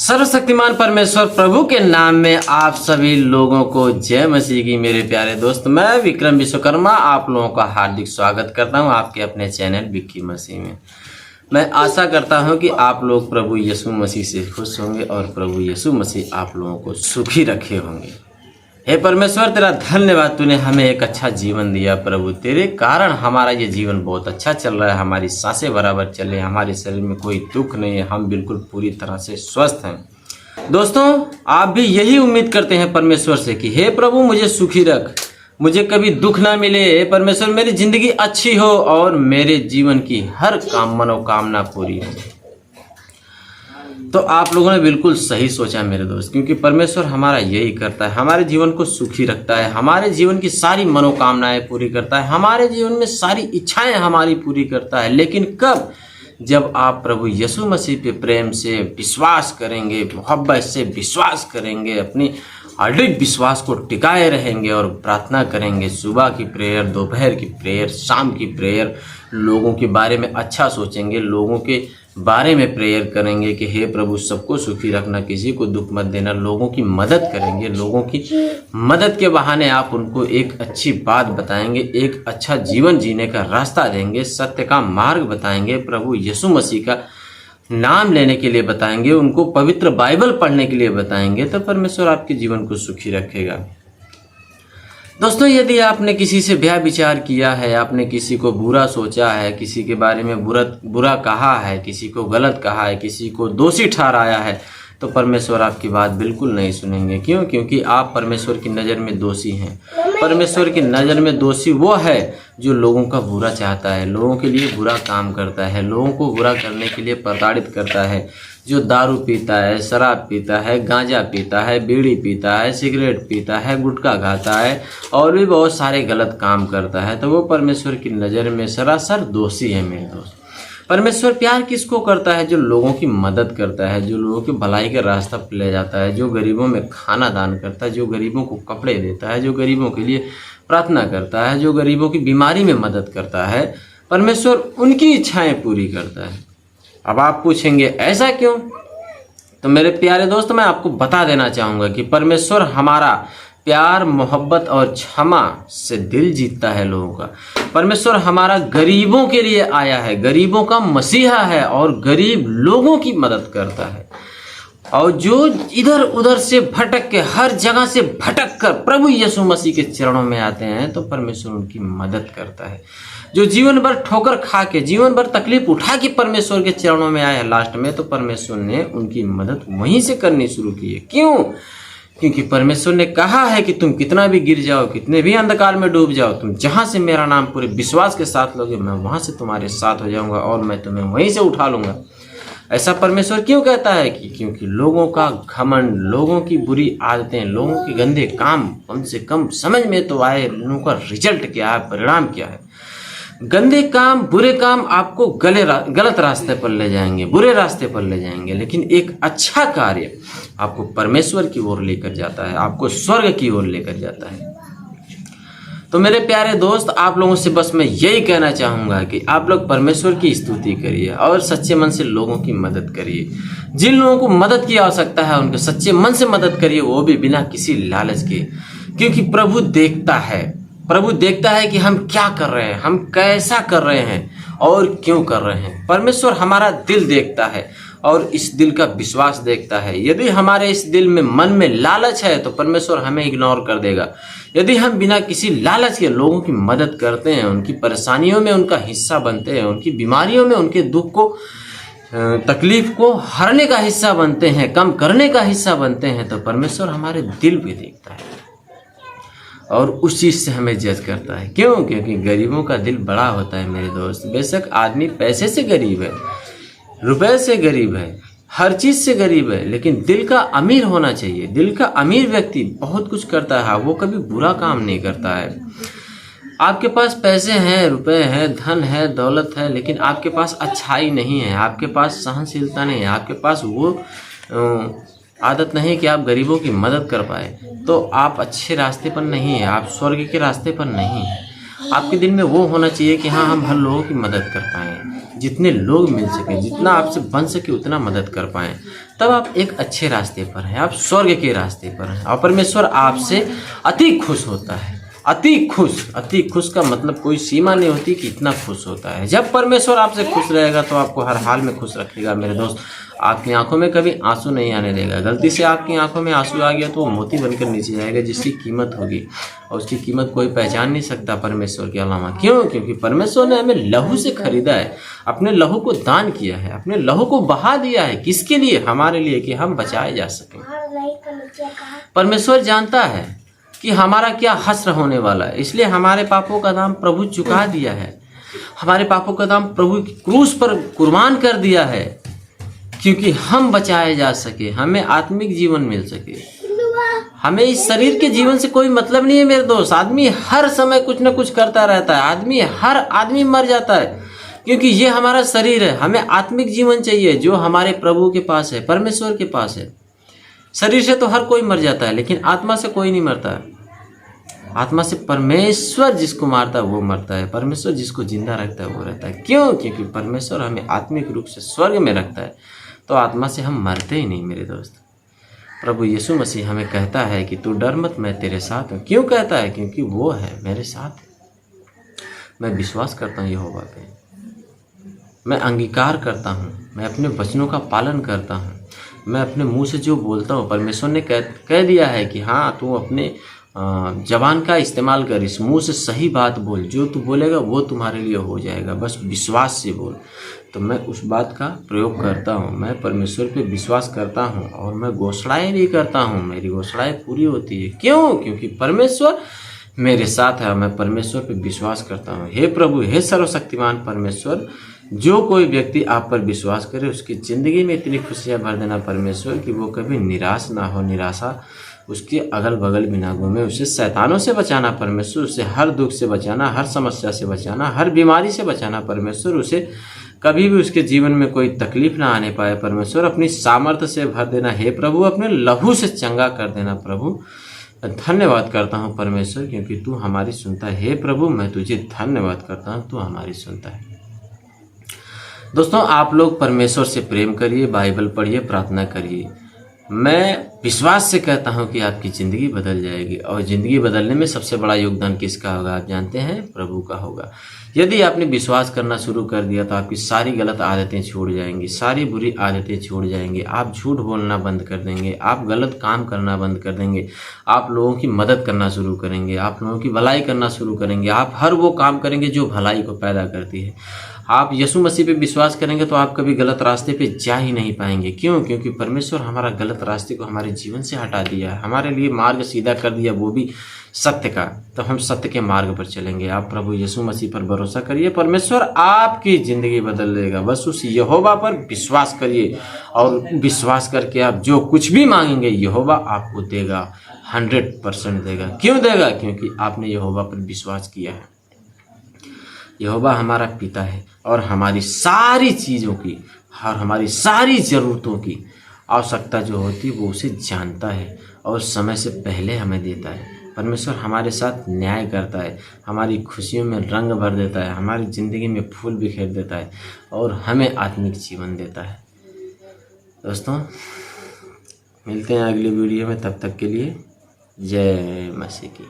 सर्वशक्तिमान परमेश्वर प्रभु के नाम में आप सभी लोगों को जय मसीह की। मेरे प्यारे दोस्त, मैं विक्रम विश्वकर्मा आप लोगों का हार्दिक स्वागत करता हूं आपके अपने चैनल विक्की मसीह में। मैं आशा करता हूं कि आप लोग प्रभु यीशु मसीह से खुश होंगे और प्रभु यीशु मसीह आप लोगों को सुखी रखे होंगे। हे परमेश्वर, तेरा धन्यवाद, तूने हमें एक अच्छा जीवन दिया। प्रभु तेरे कारण हमारा ये जीवन बहुत अच्छा चल रहा है, हमारी सांसें बराबर चल रही है, हमारे शरीर में कोई दुख नहीं है, हम बिल्कुल पूरी तरह से स्वस्थ हैं। दोस्तों, आप भी यही उम्मीद करते हैं परमेश्वर से कि हे प्रभु मुझे सुखी रख, मुझे कभी दुख ना मिले। हे परमेश्वर, मेरी जिंदगी अच्छी हो और मेरे जीवन की हर मनोकामना पूरी हो। तो आप लोगों ने बिल्कुल सही सोचा मेरे दोस्त, क्योंकि परमेश्वर हमारा यही करता है, हमारे जीवन को सुखी रखता है, हमारे जीवन की सारी मनोकामनाएं पूरी करता है, हमारे जीवन में सारी इच्छाएं हमारी पूरी करता है। लेकिन कब? जब आप प्रभु यीशु मसीह पे प्रेम से विश्वास करेंगे, मोहब्बत से विश्वास करेंगे, अपनी अडिग विश्वास को टिकाए रहेंगे और प्रार्थना करेंगे। सुबह की प्रेयर, दोपहर की प्रेयर, शाम की प्रेयर, लोगों के बारे में अच्छा सोचेंगे, लोगों के बारे में प्रेयर करेंगे कि हे प्रभु सबको सुखी रखना, किसी को दुख मत देना, लोगों की मदद करेंगे। लोगों की मदद के बहाने आप उनको एक अच्छी बात बताएंगे, एक अच्छा जीवन जीने का रास्ता देंगे, सत्य का मार्ग बताएंगे, प्रभु यीशु मसीह का नाम लेने के लिए बताएंगे, उनको पवित्र बाइबल पढ़ने के लिए बताएंगे, तो परमेश्वर आपके जीवन को सुखी रखेगा। दोस्तों, यदि आपने किसी से ब्याह विचार किया है, आपने किसी को बुरा सोचा है, किसी के बारे में बुरा कहा है, किसी को गलत कहा है, किसी को दोषी ठहराया है, तो परमेश्वर आपकी बात बिल्कुल नहीं सुनेंगे। क्यों? क्योंकि आप परमेश्वर की नज़र में दोषी हैं। परमेश्वर की नज़र में दोषी वो है जो लोगों का बुरा चाहता है, लोगों के लिए बुरा काम करता है, लोगों को बुरा करने के लिए प्रताड़ित करता है, जो दारू पीता है, शराब पीता है, गांजा पीता है, बीड़ी पीता है, सिगरेट पीता है, गुटखा खाता है और भी बहुत सारे गलत काम करता है, तो वो परमेश्वर की नज़र में सरासर दोषी है मेरे दोस्त। परमेश्वर प्यार किसको करता है? जो लोगों की मदद करता है, जो लोगों की भलाई का रास्ता पर ले जाता है, जो गरीबों में खाना दान करता है, जो गरीबों को कपड़े देता है, जो गरीबों के लिए प्रार्थना करता है, जो गरीबों की बीमारी में मदद करता है। परमेश्वर उनकी इच्छाएं पूरी करता है। अब आप पूछेंगे ऐसा क्यों? तो मेरे प्यारे दोस्त, मैं आपको बता देना चाहूँगा कि परमेश्वर हमारा प्यार, मोहब्बत और क्षमा से दिल जीतता है लोगों का। परमेश्वर हमारा गरीबों के लिए आया है, गरीबों का मसीहा है और गरीब लोगों की मदद करता है। और जो इधर उधर से भटक के, हर जगह से भटक कर प्रभु यीशु मसीह के चरणों में आते हैं, तो परमेश्वर उनकी मदद करता है। जो जीवन भर ठोकर खा के, जीवन भर तकलीफ उठा के परमेश्वर के चरणों में आए हैं, लास्ट में तो परमेश्वर ने उनकी मदद वहीं से करनी शुरू की है। क्यों? क्योंकि परमेश्वर ने कहा है कि तुम कितना भी गिर जाओ, कितने भी अंधकार में डूब जाओ, तुम जहां से मेरा नाम पूरे विश्वास के साथ लोगे, मैं वहां से तुम्हारे साथ हो जाऊंगा और मैं तुम्हें वहीं से उठा लूंगा। ऐसा परमेश्वर क्यों कहता है? कि क्योंकि लोगों का घमंड, लोगों की बुरी आदतें, लोगों के गंदे काम कम से कम समझ में तो आए, उनका रिजल्ट क्या है, परिणाम क्या है। गंदे काम, बुरे काम आपको गलत रास्ते पर ले जाएंगे, बुरे रास्ते पर ले जाएंगे, लेकिन एक अच्छा कार्य आपको परमेश्वर की ओर लेकर जाता है, आपको स्वर्ग की ओर लेकर जाता है। तो मेरे प्यारे दोस्त, आप लोगों से बस मैं यही कहना चाहूँगा कि आप लोग परमेश्वर की स्तुति करिए और सच्चे मन से लोगों की मदद करिए। जिन लोगों को मदद की आवश्यकता है उनके सच्चे मन से मदद करिए, वो भी बिना किसी लालच के, क्योंकि प्रभु देखता है। प्रभु देखता है कि हम क्या कर रहे हैं, हम कैसा कर रहे हैं और क्यों कर रहे हैं। परमेश्वर हमारा दिल देखता है और इस दिल का विश्वास देखता है। यदि हमारे इस दिल में, मन में लालच है तो परमेश्वर हमें इग्नोर कर देगा। यदि हम बिना किसी लालच के लोगों की मदद करते हैं, उनकी परेशानियों में उनका हिस्सा बनते हैं, उनकी बीमारियों में उनके दुख को, तकलीफ को हरने का हिस्सा बनते हैं, कम करने का हिस्सा बनते हैं, तो परमेश्वर हमारे दिल भी देखता है और उस चीज़ से हमें जज करता है। क्यों? क्योंकि गरीबों का दिल बड़ा होता है मेरे दोस्त। बेशक आदमी पैसे से गरीब है, रुपए से गरीब है, हर चीज़ से गरीब है, लेकिन दिल का अमीर होना चाहिए। दिल का अमीर व्यक्ति बहुत कुछ करता है, वो कभी बुरा काम नहीं करता है। आपके पास पैसे हैं, रुपए हैं, धन है, दौलत है, लेकिन आपके पास अच्छाई नहीं है, आपके पास सहनशीलता नहीं है, आपके पास वो आदत नहीं कि आप गरीबों की मदद कर पाए, तो आप अच्छे रास्ते पर नहीं हैं, आप स्वर्ग के रास्ते पर नहीं हैं। आपके दिल में वो होना चाहिए कि हाँ, हम हर लोगों की मदद कर पाएँ, जितने लोग मिल सके, जितना आपसे बन सके उतना मदद कर पाएँ। तब आप एक अच्छे रास्ते पर हैं, आप स्वर्ग के रास्ते पर हैं और परमेश्वर आपसे अति खुश होता है। अति खुश का मतलब कोई सीमा नहीं होती कि इतना खुश होता है। जब परमेश्वर आपसे खुश रहेगा तो आपको हर हाल में खुश रखेगा मेरे दोस्त। आपकी आंखों में कभी आंसू नहीं आने देगा। गलती से आपकी आंखों में आंसू आ गया तो वो मोती बनकर नीचे जाएगा, जिसकी कीमत होगी और उसकी कीमत कोई पहचान नहीं सकता परमेश्वर के अलावा। क्यों? क्योंकि परमेश्वर ने हमें लहू से खरीदा है, अपने लहू को दान किया है, अपने लहू को बहा दिया है। किसके लिए? हमारे लिए, कि हम बचाए जा सकें। परमेश्वर जानता है कि हमारा क्या हश्र होने वाला है, इसलिए हमारे पापों का दाम प्रभु चुका दिया है। हमारे पापों का दाम प्रभु की क्रूस पर कुर्बान कर दिया है, क्योंकि हम बचाए जा सके, हमें आत्मिक जीवन मिल सके। हमें इस शरीर के जीवन से कोई मतलब नहीं है मेरे दोस्त। आदमी हर समय कुछ न कुछ करता रहता है, हर आदमी मर जाता है, क्योंकि ये हमारा शरीर है। हमें आत्मिक जीवन चाहिए जो हमारे प्रभु के पास है, परमेश्वर के पास है। शरीर से तो हर कोई मर जाता है, लेकिन आत्मा से कोई नहीं मरता है। आत्मा से परमेश्वर जिसको मारता है वो मरता है, परमेश्वर जिसको जिंदा रखता है वो रहता है। क्यों? क्योंकि परमेश्वर हमें आत्मिक रूप से स्वर्ग में रखता है, तो आत्मा से हम मरते ही नहीं मेरे दोस्त। प्रभु यीशु मसीह हमें कहता है कि तू डर मत, मैं तेरे साथ हूँ। क्यों कहता है? क्योंकि वो है मेरे साथ। मैं विश्वास करता हूँ यहोवा पे, मैं अंगीकार करता हूँ, मैं अपने वचनों का पालन करता हूँ। मैं अपने मुंह से जो बोलता हूँ, परमेश्वर ने कह दिया है कि हाँ, तू अपने जबान का इस्तेमाल कर, इस मुंह से सही बात बोल, जो तू बोलेगा वो तुम्हारे लिए हो जाएगा, बस विश्वास से बोल। तो मैं उस बात का प्रयोग करता हूँ, मैं परमेश्वर पे विश्वास करता हूँ और मैं घोषणाएं भी करता हूँ। मेरी घोषणाएं पूरी होती है। क्यों? क्योंकि परमेश्वर मेरे साथ है, मैं परमेश्वर पे विश्वास करता हूँ। हे प्रभु, हे सर्वशक्तिमान परमेश्वर, जो कोई व्यक्ति आप पर विश्वास करे उसकी ज़िंदगी में इतनी खुशियाँ भर देना परमेश्वर कि वो कभी निराश ना हो। निराशा उसके अगल बगल भी ना घूमे। उसे शैतानों से बचाना परमेश्वर, उसे हर दुख से बचाना, हर समस्या से बचाना, हर बीमारी से बचाना परमेश्वर। उसे कभी भी उसके जीवन में कोई तकलीफ ना आने पाए परमेश्वर। अपनी सामर्थ्य से भर देना हे प्रभु, अपने लहू से चंगा कर देना प्रभु। धन्यवाद करता हूँ परमेश्वर, क्योंकि तू हमारी सुनता है। हे प्रभु, मैं तुझे धन्यवाद करता हूँ, तू हमारी सुनता है। दोस्तों, आप लोग परमेश्वर से प्रेम करिए, बाइबल पढ़िए, प्रार्थना करिए। मैं विश्वास से कहता हूं कि आपकी ज़िंदगी बदल जाएगी, और ज़िंदगी बदलने में सबसे बड़ा योगदान किसका होगा आप जानते हैं? प्रभु का होगा। यदि आपने विश्वास करना शुरू कर दिया तो आपकी सारी गलत आदतें छूट जाएंगी, सारी बुरी आदतें छूट जाएंगी। आप झूठ बोलना बंद कर देंगे, आप गलत काम करना बंद कर देंगे, आप लोगों की मदद करना शुरू करेंगे, आप लोगों की भलाई करना शुरू करेंगे। आप हर वो काम करेंगे जो भलाई को पैदा करती है। आप यीशु मसीह पे विश्वास करेंगे तो आप कभी गलत रास्ते पे जा ही नहीं पाएंगे। क्यों? क्योंकि परमेश्वर हमारा गलत रास्ते को हमारे जीवन से हटा दिया है, हमारे लिए मार्ग सीधा कर दिया, वो भी सत्य का। तो हम सत्य के मार्ग पर चलेंगे। आप प्रभु यीशु मसीह पर भरोसा करिए, परमेश्वर आपकी ज़िंदगी बदल देगा। बस उस यहोवा पर विश्वास करिए, और विश्वास करके आप जो कुछ भी मांगेंगे यहोवा आपको देगा, 100% देगा। क्यों देगा? क्योंकि आपने यहोवा पर विश्वास किया है। यहोवा हमारा पिता है और हमारी सारी चीज़ों की और हमारी सारी ज़रूरतों की आवश्यकता जो होती है वो उसे जानता है और समय से पहले हमें देता है। परमेश्वर हमारे साथ न्याय करता है, हमारी खुशियों में रंग भर देता है, हमारी ज़िंदगी में फूल बिखेर देता है और हमें आत्मिक जीवन देता है। दोस्तों, मिलते हैं अगले वीडियो में, तब तक के लिए जय मसीह की।